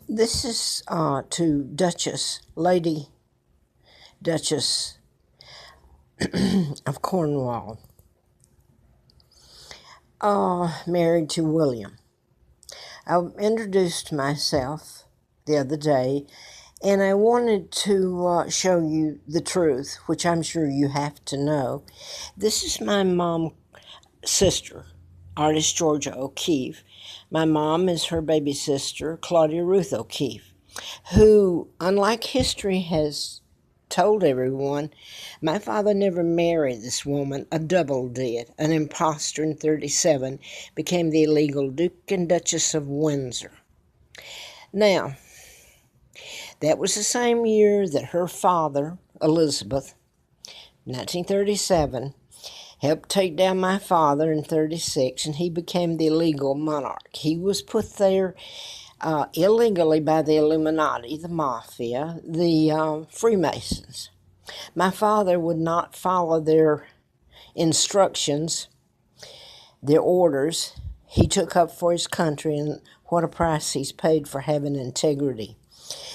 This is to Lady Duchess of Cornwall, married to William. I introduced myself the other day, and I wanted to show you the truth, which I'm sure you have to know. This is my mom's sister, artist Georgia O'Keeffe. My mom is her baby sister, Claudia Ruth O'Keeffe, who, unlike history has told everyone, my father never married this woman. A double did. An impostor in 37 became the illegal Duke and Duchess of Windsor. Now, that was the same year that her father, Elizabeth, 1937, helped take down my father in 36, and he became the illegal monarch. He was put there illegally by the Illuminati, the Mafia, the Freemasons. My father would not follow their instructions, their orders. He took up for his country, and what a price he's paid for having integrity.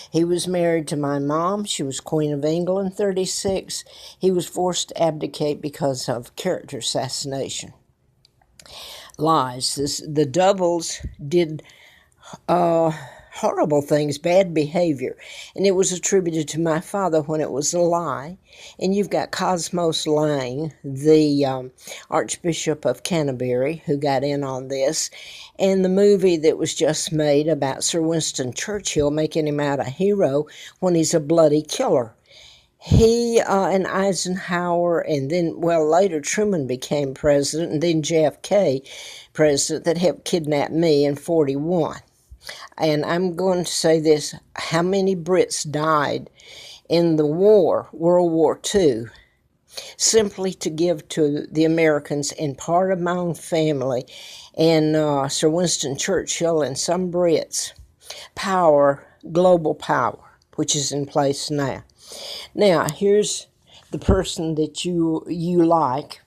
He was married to my mom. She was Queen of England in 36. He was forced to abdicate because of character assassination. Lies. The doubles did horrible things, bad behavior, and it was attributed to my father when it was a lie. And you've got Cosmos Lang, the Archbishop of Canterbury, who got in on this, and the movie that was just made about Sir Winston Churchill, making him out a hero when he's a bloody killer. He and Eisenhower, and then, well, later Truman became president, and then JFK president, that helped kidnap me in 41. And I'm going to say this: how many Brits died in the war, World War II, simply to give to the Americans and part of my own family and Sir Winston Churchill and some Brits power, global power, which is in place now. Now, here's the person that you like,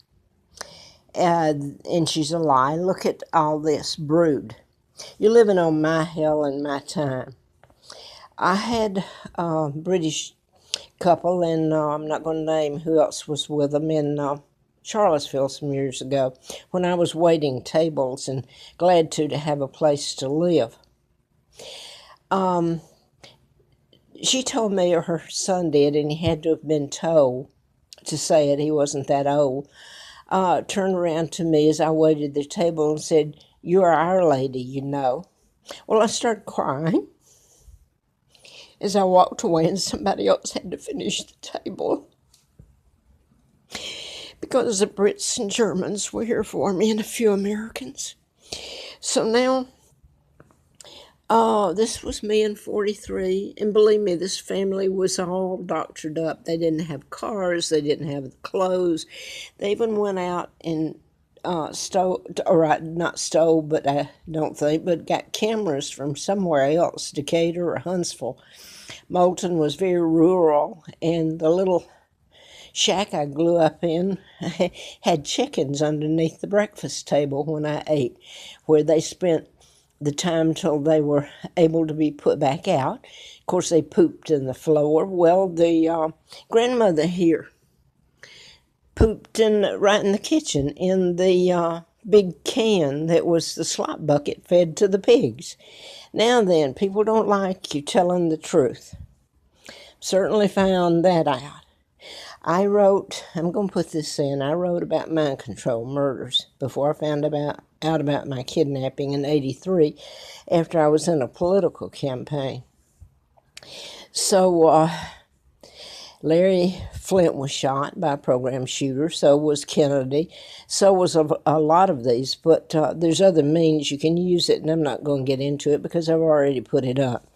and she's a lie. Look at all this brood. You're living on my hell and my time. I had a British couple, and I'm not going to name who else was with them, in Charlottesville some years ago when I was waiting tables and glad to have a place to live. She told me, or her son did, and he had to have been told to say it, he wasn't that old, turned around to me as I waited the table and said, "You are our lady, you know." Well, I started crying as I walked away, and somebody else had to finish the table because the Brits and Germans were here for me and a few Americans. So now, this was me in 43, and believe me, this family was all doctored up. They didn't have cars, they didn't have clothes. They even went out and stole, or not stole, but I don't think, but got cameras from somewhere else, Decatur or Huntsville. Moulton was very rural, and the little shack I grew up in had chickens underneath the breakfast table when I ate, where they spent the time till they were able to be put back out. Of course, they pooped in the floor. Well, the grandmother here pooped right in the kitchen in the big can that was the slop bucket fed to the pigs. Now then, people don't like you telling the truth. Certainly found that out. I'm going to put this in, I wrote about mind control murders before I found out about my kidnapping in 83 after I was in a political campaign. So, Larry Flint was shot by a program shooter, so was Kennedy, so was a lot of these, but there's other means you can use it, and I'm not going to get into it because I've already put it up.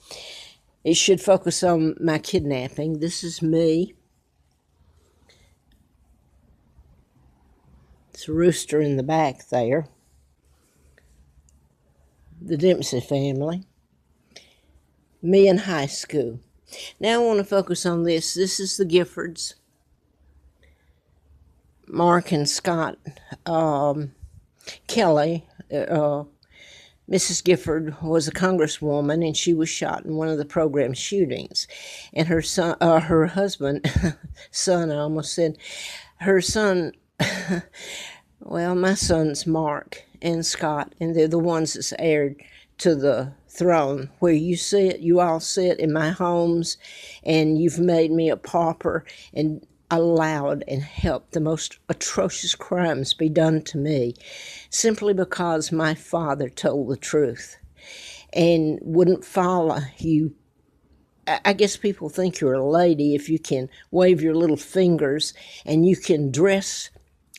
It should focus on my kidnapping. This is me. It's a rooster in the back there. The Dempsey family. Me in high school. Now I want to focus on this. This is the Giffords. Mark and Scott Kelly, Mrs. Gifford was a congresswoman, and she was shot in one of the program shootings. And her husband, son, I almost said, her son, well, my sons, Mark and Scott, and they're the ones that's heired to the throne where you all sit in my homes, and you've made me a pauper and allowed and helped the most atrocious crimes be done to me simply because my father told the truth and wouldn't follow you. I guess people think you're a lady if you can wave your little fingers and you can dress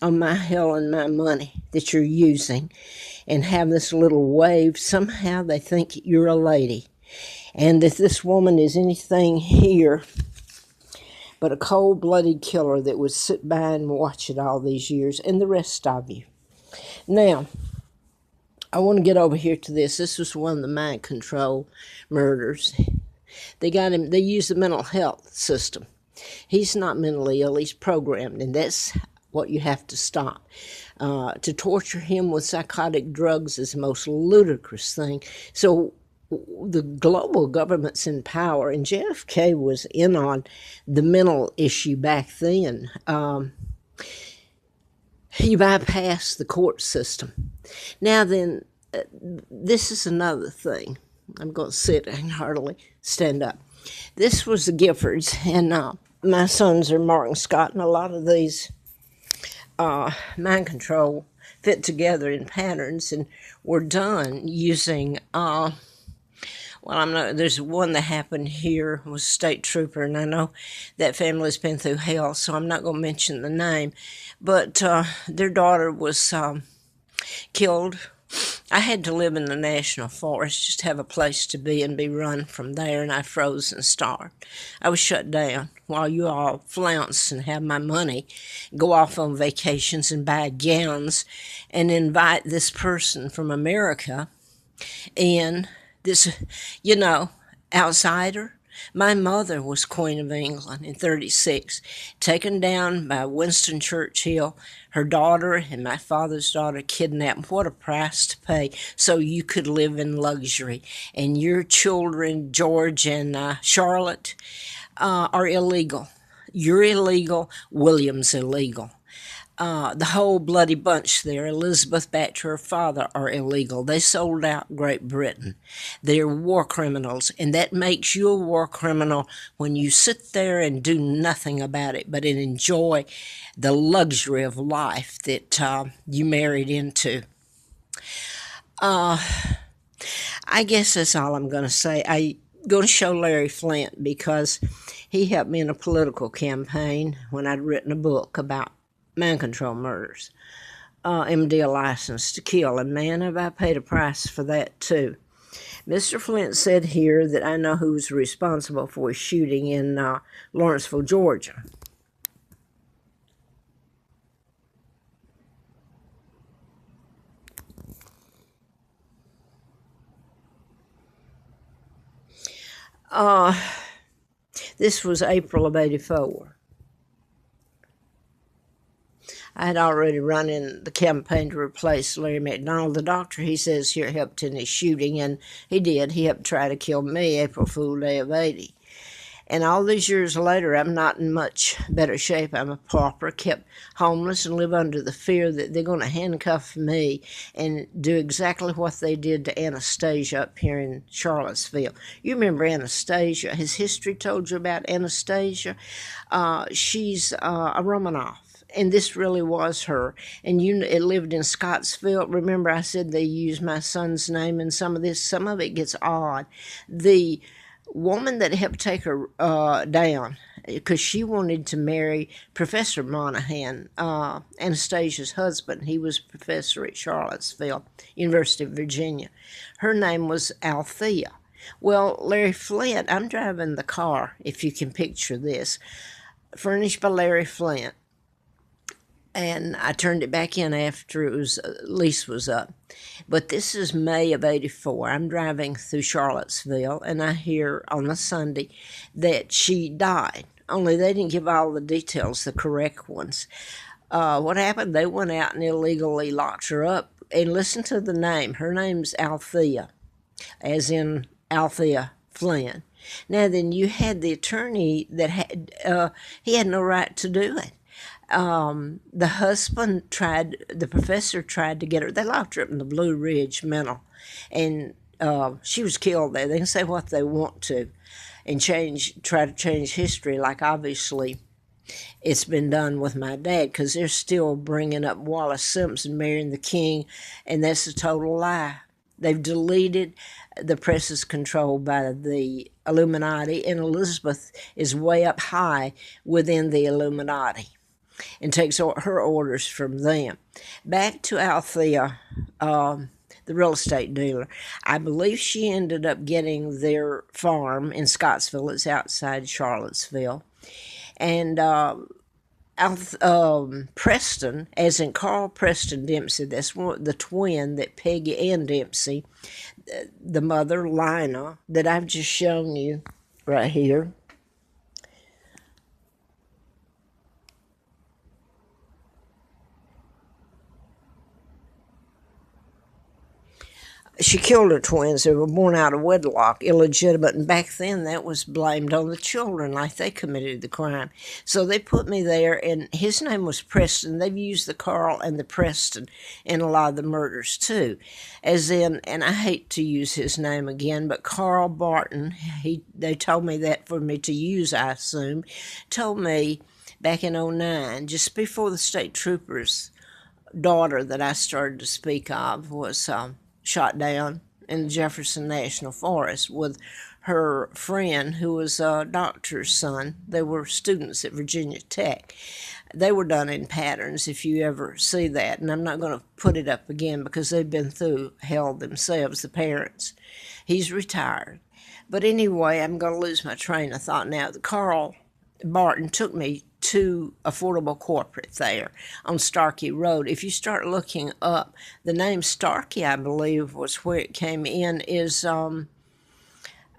on my hell and my money that you're using and have this little wave. Somehow they think you're a lady. And if this woman is anything here but a cold-blooded killer that would sit by and watch it all these years, and the rest of you. Now, I want to get over here to this. This was one of the mind control murders. They got him. They used the mental health system. He's not mentally ill. He's programmed, and that's what you have to stop. To torture him with psychotic drugs is the most ludicrous thing. So the global government's in power, and JFK was in on the mental issue back then. He bypassed the court system. Now then, this is another thing. I'm going to sit and hardly stand up. This was the Giffords, and my sons are Mark and Scott, and a lot of these mind control fit together in patterns and were done using well, I'm not. There's one that happened here was a state trooper, and I know that family's been through hell, so I'm not going to mention the name. But their daughter was killed. I had to live in the national forest, just have a place to be and be run from there, and I froze and starved. I was shut down while you all flounce and have my money, go off on vacations and buy gowns, and invite this person from America in. This, outsider. My mother was Queen of England in 36, taken down by Winston Churchill, her daughter and my father's daughter kidnapped. What a price to pay so you could live in luxury. And your children, George and Charlotte, are illegal. You're illegal. William's illegal. The whole bloody bunch there, Elizabeth back to her father, are illegal. They sold out Great Britain. They're war criminals, and that makes you a war criminal when you sit there and do nothing about it but enjoy the luxury of life that you married into. I guess that's all I'm going to say. I'm going to show Larry Flint because he helped me in a political campaign when I'd written a book about mind control murders, MD a license to kill, and man, have I paid a price for that too. Mr. Flint said here that I know who's responsible for his shooting in Lawrenceville, Georgia. This was April of '84. I had already run in the campaign to replace Larry McDonald. The doctor, he says, here helped in his shooting, and he did. He helped try to kill me April Fool Day of '80. And all these years later, I'm not in much better shape. I'm a pauper, kept homeless, and live under the fear that they're going to handcuff me and do exactly what they did to Anastasia up here in Charlottesville. You remember Anastasia. Has history told you about Anastasia? She's a Romanoff. And this really was her. And it lived in Scottsville. Remember I said they used my son's name in some of this? Some of it gets odd. The woman that helped take her down, because she wanted to marry Professor Monahan, Anastasia's husband. He was professor at Charlottesville, University of Virginia. Her name was Althea. Well, Larry Flint, I'm driving the car, if you can picture this, furnished by Larry Flint. And I turned it back in after lease was up. But this is May of '84. I'm driving through Charlottesville, and I hear on a Sunday that she died. Only they didn't give all the details, the correct ones. What happened? They went out and illegally locked her up, and listen to the name. Her name's Althea, as in Althea Flynn. Now then, you had the attorney that he had no right to do it. The the professor tried to get her. They locked her up in the Blue Ridge Mental, and she was killed there. They can say what they want to, and try to change history. Like obviously, it's been done with my dad, because they're still bringing up Wallace Simpson marrying the king, and that's a total lie. They've deleted. The press is controlled by the Illuminati, and Elizabeth is way up high within the Illuminati and takes her orders from them. Back to Althea, the real estate dealer. I believe she ended up getting their farm in Scottsville. It's outside Charlottesville. And Preston, as in Carl Preston Dempsey, that's the twin that Peggy Ann Dempsey, the mother, Lina, that I've just shown you right here. She killed her twins. They were born out of wedlock, illegitimate, and back then that was blamed on the children, like they committed the crime. So they put me there, and his name was Preston. They've used the Carl and the Preston in a lot of the murders too, as in, and I hate to use his name again, but Carl Barton. They told me that for me to use, I assume. Told me back in '09, just before the state trooper's daughter that I started to speak of was shot down in the Jefferson National Forest with her friend, who was a doctor's son. They were students at Virginia Tech. They were done in patterns, if you ever see that, and I'm not going to put it up again because they've been through hell themselves, the parents. He's retired. But anyway, I'm going to lose my train of thought now. Carl Barton took me to Affordable Corporate there on Starkey Road. If you start looking up, the name Starkey, I believe, was where it came in, is, the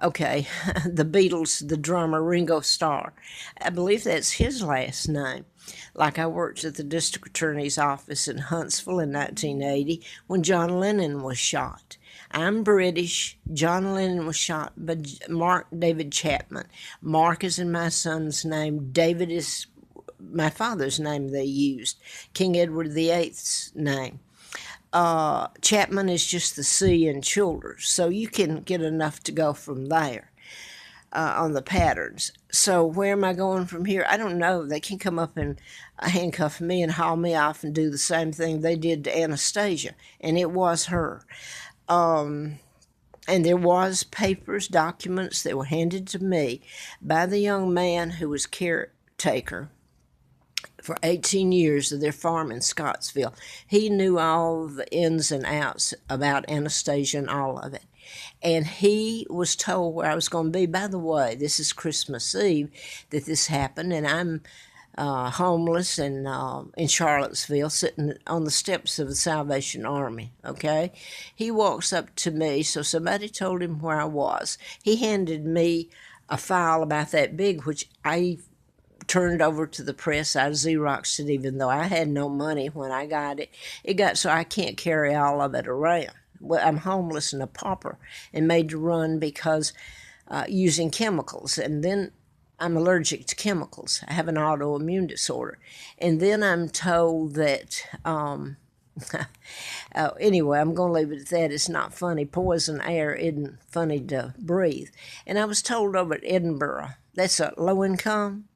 Beatles, the drummer, Ringo Starr. I believe that's his last name. Like I worked at the district attorney's office in Huntsville in 1980 when John Lennon was shot. I'm British. John Lennon was shot by Mark David Chapman. Mark is in my son's name. David is my father's name they used. King Edward VIII's name. Chapman is just the C in Childers. So you can get enough to go from there on the patterns. So where am I going from here? I don't know. They can come up and handcuff me and haul me off and do the same thing they did to Anastasia. And it was her. And there was papers, documents that were handed to me by the young man who was caretaker for 18 years of their farm in Scottsville. He knew all the ins and outs about Anastasia and all of it. And he was told where I was going to be. By the way, this is Christmas Eve that this happened, and I'm homeless and in Charlottesville, sitting on the steps of the Salvation Army, okay? He walks up to me, so somebody told him where I was. He handed me a file about that big, which I turned over to the press. I Xeroxed it, even though I had no money when I got it. It got so I can't carry all of it around. Well, I'm homeless and a pauper and made to run because using chemicals. And then I'm allergic to chemicals. I have an autoimmune disorder. And then I'm told that, anyway, I'm going to leave it at that. It's not funny. Poison air isn't funny to breathe. And I was told over at Edinburgh, that's a low income,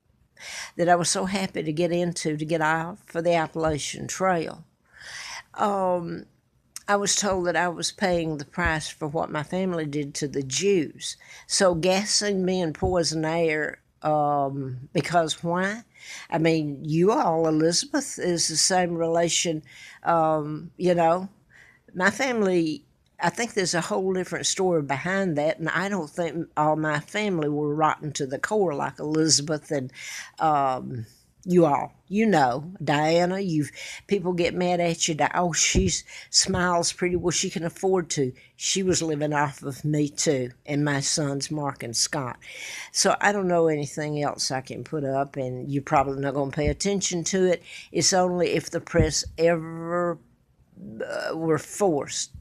that I was so happy to get into, to get out for the Appalachian Trail. I was told that I was paying the price for what my family did to the Jews. So gassing me in poison air, because why? I mean, you all, Elizabeth, is the same relation, My family, I think there's a whole different story behind that, and I don't think all my family were rotten to the core like Elizabeth and you all. You know, Diana, people get mad at you. Oh, she smiles pretty. Well, she can afford to. She was living off of me too, and my sons, Mark and Scott. So I don't know anything else I can put up, and you're probably not going to pay attention to it. It's only if the press ever were forced.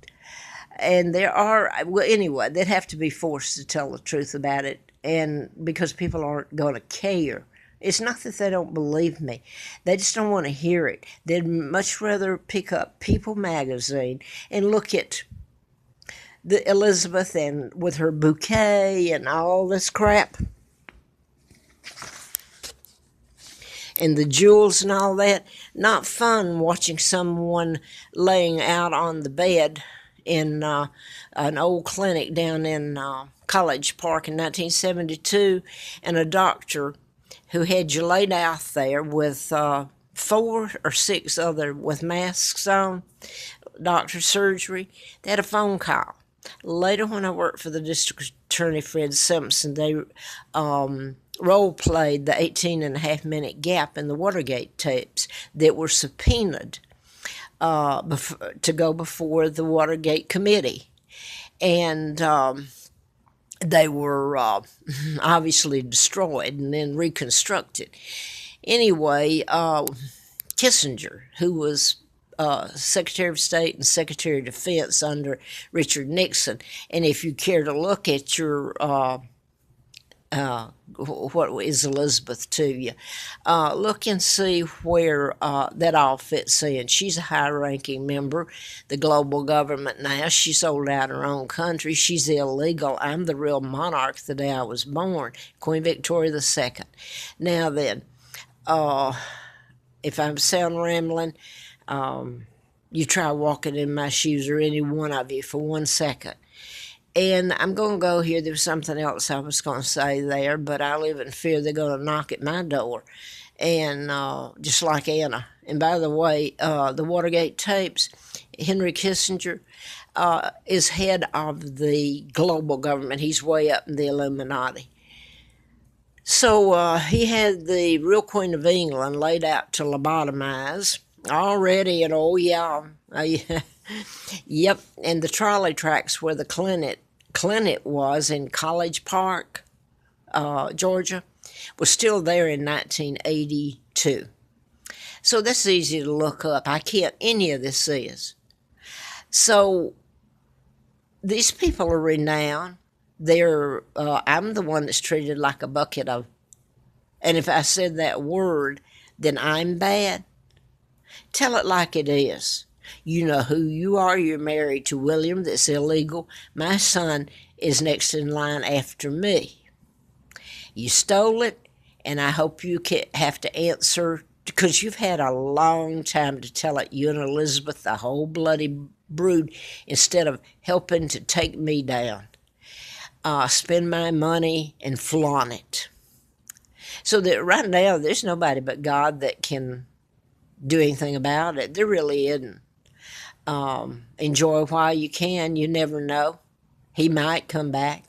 And there are, well, anyway, they'd have to be forced to tell the truth about it, and because people aren't going to care. It's not that they don't believe me. They just don't want to hear it. They'd much rather pick up People magazine and look at the Elizabeth and with her bouquet and all this crap and the jewels and all that. Not fun watching someone laying out on the bed in an old clinic down in College Park in 1972, and a doctor who had you laid out there with 4 or 6 other with masks on, doctor surgery. They had a phone call. Later, when I worked for the district attorney, Fred Simpson, they role played the 18.5-minute gap in the Watergate tapes that were subpoenaed to go before the Watergate committee. And they were obviously destroyed and then reconstructed. Anyway, Kissinger, who was Secretary of State and Secretary of Defense under Richard Nixon, and if you care to look at your what is Elizabeth to you, look and see where that all fits in. She's a high-ranking member, the global government now. She sold out her own country. She's illegal. I'm the real monarch the day I was born, Queen Victoria II. Now then, if I sound rambling, you try walking in my shoes, or any one of you, for 1 second. And I'm going to go here. There was something else I was going to say there, but I live in fear they're going to knock at my door, and just like Anna. And by the way, the Watergate tapes, Henry Kissinger is head of the global government. He's way up in the Illuminati. So he had the real Queen of England laid out to lobotomize already, and oh yeah, yep, and the trolley tracks where the clinic was in College Park, Georgia, was still there in 1982. So that's easy to look up. I can't, any of this is. So these people are renowned. They're, I'm the one that's treated like a bucket of, and if I said that word, then I'm bad. Tell it like it is. You know who you are. You're married to William. That's illegal. My son is next in line after me. You stole it, and I hope you have to answer, because you've had a long time to tell it, you and Elizabeth, the whole bloody brood, instead of helping to take me down. Spend my money and flaunt it. So that right now, there's nobody but God that can do anything about it. There really isn't. Enjoy while you can. You never know. He might come back.